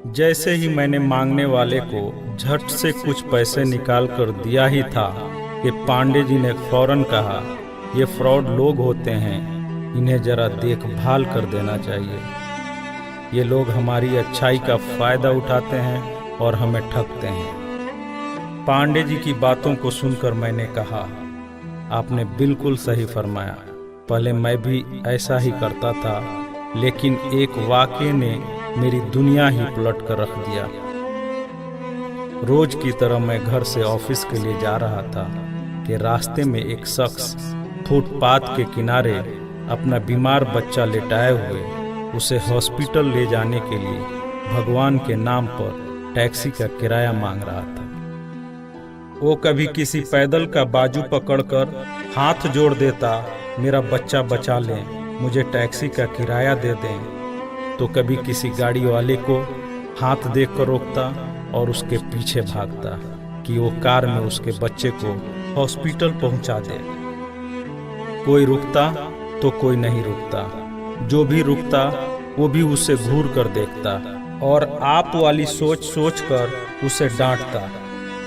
जैसे ही मैंने मांगने वाले को झट से कुछ पैसे निकाल कर दिया ही था कि पांडे जी ने फौरन कहा, ये फ्रॉड लोग होते हैं, इन्हें जरा देखभाल कर देना चाहिए। ये लोग हमारी अच्छाई का फायदा उठाते हैं और हमें ठगते हैं। पांडे जी की बातों को सुनकर मैंने कहा, आपने बिल्कुल सही फरमाया। पहले मैं भी ऐसा ही करता था, लेकिन एक वाक़ये ने मेरी दुनिया ही पलट कर रख दिया। रोज की तरह मैं घर से ऑफिस के लिए जा रहा था कि रास्ते में एक शख्स फुटपाथ के किनारे अपना बीमार बच्चा लेटाए हुए उसे हॉस्पिटल ले जाने के लिए भगवान के नाम पर टैक्सी का किराया मांग रहा था। वो कभी किसी पैदल का बाजू पकड़कर हाथ जोड़ देता, मेरा बच्चा बचा लें, मुझे टैक्सी का किराया दे दें, तो कभी किसी गाड़ी वाले को हाथ देकर रोकता और उसके पीछे भागता कि वो कार में उसके बच्चे को हॉस्पिटल पहुंचा दे। कोई रुकता तो कोई नहीं रुकता, जो भी रुकता वो भी उसे घूर कर देखता और आप वाली सोच कर उसे डांटता,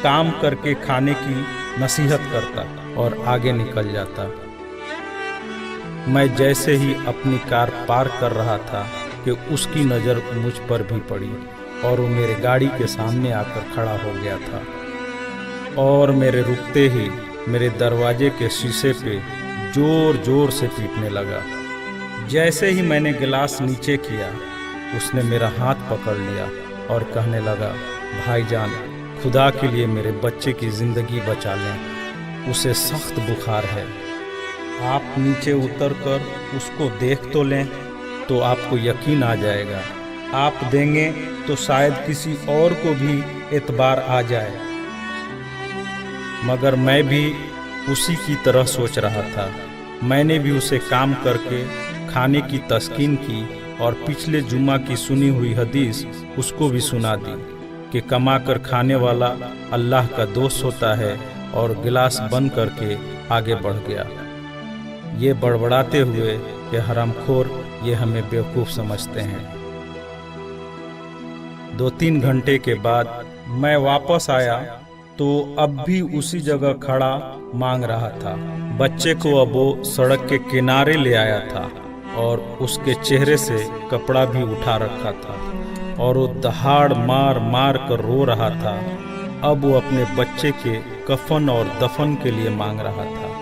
काम करके खाने की नसीहत करता और आगे निकल जाता। मैं जैसे ही अपनी कार पार्क कर रहा था कि उसकी नज़र मुझ पर भी पड़ी और वो मेरे गाड़ी के सामने आकर खड़ा हो गया था और मेरे रुकते ही मेरे दरवाजे के शीशे पे जोर जोर से पीटने लगा। जैसे ही मैंने गिलास नीचे किया, उसने मेरा हाथ पकड़ लिया और कहने लगा, भाईजान, खुदा के लिए मेरे बच्चे की ज़िंदगी बचा लें, उसे सख्त बुखार है। आप नीचे उतरकर उसको देख तो लें तो आपको यकीन आ जाएगा। आप देंगे तो शायद किसी और को भी एतबार आ जाए। मगर मैं भी उसी की तरह सोच रहा था। मैंने भी उसे काम करके खाने की तस्कीन की और पिछले जुम्मा की सुनी हुई हदीस उसको भी सुना दी कि कमा कर खाने वाला अल्लाह का दोस्त होता है, और गिलास बंद करके आगे बढ़ गया, ये बड़बड़ाते हुए कि हरामखोर ये हमें बेवकूफ़ समझते हैं। 2-3 घंटे के बाद मैं वापस आया तो अब भी उसी जगह खड़ा मांग रहा था। बच्चे को अब वो सड़क के किनारे ले आया था और उसके चेहरे से कपड़ा भी उठा रखा था और वो दहाड़ मार मार कर रो रहा था। अब वो अपने बच्चे के कफन और दफन के लिए मांग रहा था।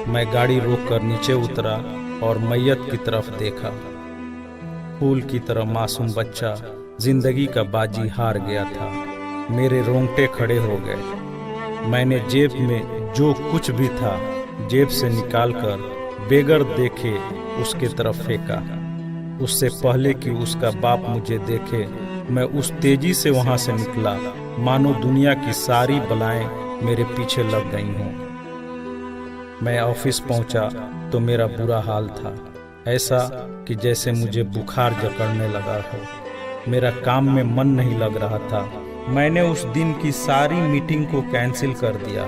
मैं गाड़ी रोककर नीचे उतरा और मैयत की तरफ देखा। फूल की तरह मासूम बच्चा जिंदगी का बाजी हार गया था। मेरे रोंगटे खड़े हो गए। मैंने जेब में जो कुछ भी था जेब से निकालकर बेगर देखे उसके तरफ फेंका। उससे पहले कि उसका बाप मुझे देखे, मैं उस तेजी से वहां से निकला मानो दुनिया की सारी बलाएं मेरे पीछे लग गई हों। मैं ऑफिस पहुंचा तो मेरा बुरा हाल था, ऐसा कि जैसे मुझे बुखार जकड़ने लगा हो। मेरा काम में मन नहीं लग रहा था। मैंने उस दिन की सारी मीटिंग को कैंसिल कर दिया।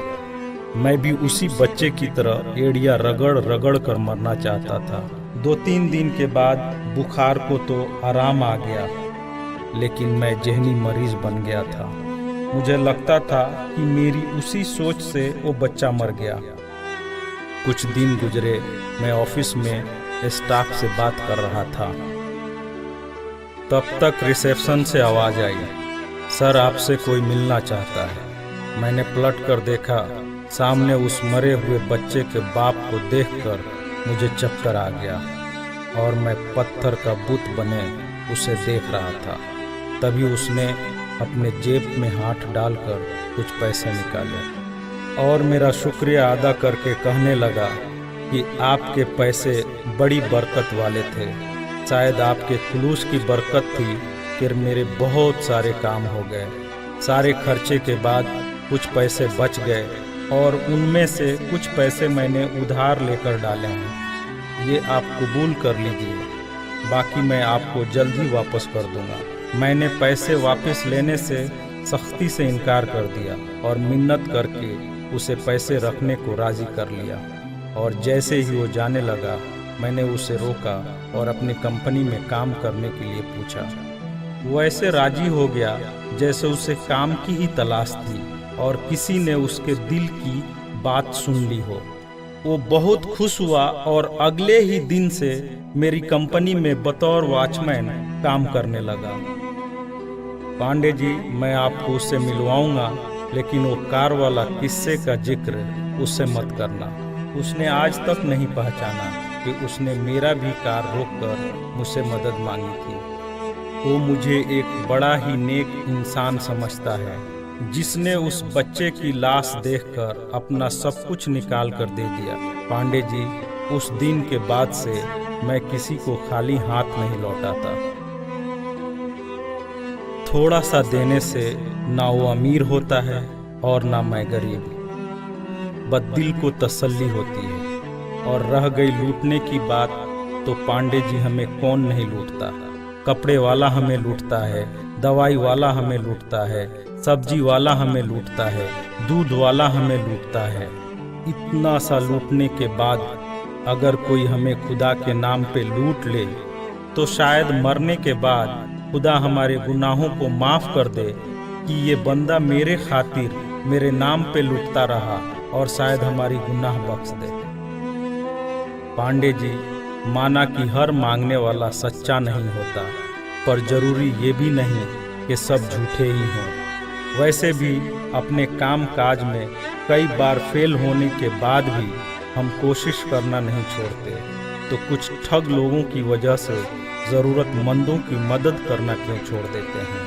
मैं भी उसी बच्चे की तरह एड़िया रगड़ रगड़ कर मरना चाहता था। 2-3 दिन के बाद बुखार को तो आराम आ गया, लेकिन मैं जहनी मरीज बन गया था। मुझे लगता था कि मेरी उसी सोच से वो बच्चा मर गया। कुछ दिन गुजरे, मैं ऑफिस में स्टाफ से बात कर रहा था। तब तक रिसेप्शन से आवाज़ आई, सर आपसे कोई मिलना चाहता है। मैंने पलट कर देखा, सामने उस मरे हुए बच्चे के बाप को देखकर मुझे चक्कर आ गया और मैं पत्थर का बुत बने उसे देख रहा था। तभी उसने अपने जेब में हाथ डालकर कुछ पैसे निकाले और मेरा शुक्रिया अदा करके कहने लगा कि आपके पैसे बड़ी बरकत वाले थे। शायद आपके खुलूस की बरकत थी कि मेरे बहुत सारे काम हो गए। सारे खर्चे के बाद कुछ पैसे बच गए और उनमें से कुछ पैसे मैंने उधार लेकर डाले हैं। ये आप कबूल कर लीजिए, बाकी मैं आपको जल्द ही वापस कर दूंगा। मैंने पैसे वापस लेने से सख्ती से इनकार कर दिया और मिन्नत करके उसे पैसे रखने को राज़ी कर लिया। और जैसे ही वो जाने लगा, मैंने उसे रोका और अपनी कंपनी में काम करने के लिए पूछा। वैसे राजी हो गया जैसे उसे काम की ही तलाश थी और किसी ने उसके दिल की बात सुन ली हो। वो बहुत खुश हुआ और अगले ही दिन से मेरी कंपनी में बतौर वॉचमैन काम करने लगा। पांडे जी, मैं आपको उससे मिलवाऊंगा, लेकिन वो कार वाला किस्से का जिक्र उससे मत करना। उसने आज तक नहीं पहचाना कि उसने मेरा भी कार रोककर मुझसे मदद मांगी थी। वो मुझे एक बड़ा ही नेक इंसान समझता है, जिसने उस बच्चे की लाश देखकर अपना सब कुछ निकाल कर दे दिया। पांडे जी, उस दिन के बाद से मैं किसी को खाली हाथ नहीं लौटाता। थोड़ा सा देने से ना वो अमीर होता है और ना मैं गरीब, बस दिल को तसल्ली होती है। और रह गई लूटने की बात, तो पांडे जी हमें कौन नहीं लूटता। कपड़े वाला हमें लूटता है, दवाई वाला हमें लूटता है, सब्जी वाला हमें लूटता है, दूध वाला हमें लूटता है। इतना सा लूटने के बाद अगर कोई हमें खुदा के नाम पे लूट ले, तो शायद मरने के बाद खुदा हमारे गुनाहों को माफ कर दे कि ये बंदा मेरे खातिर मेरे नाम पे लूटता रहा, और शायद हमारी गुनाह बख्श दे। पांडे जी, माना कि हर मांगने वाला सच्चा नहीं होता, पर जरूरी ये भी नहीं कि सब झूठे ही हों। वैसे भी अपने काम काज में कई बार फेल होने के बाद भी हम कोशिश करना नहीं छोड़ते, तो कुछ ठग लोगों की वजह से ज़रूरतमंदों की मदद करना क्यों छोड़ देते हैं।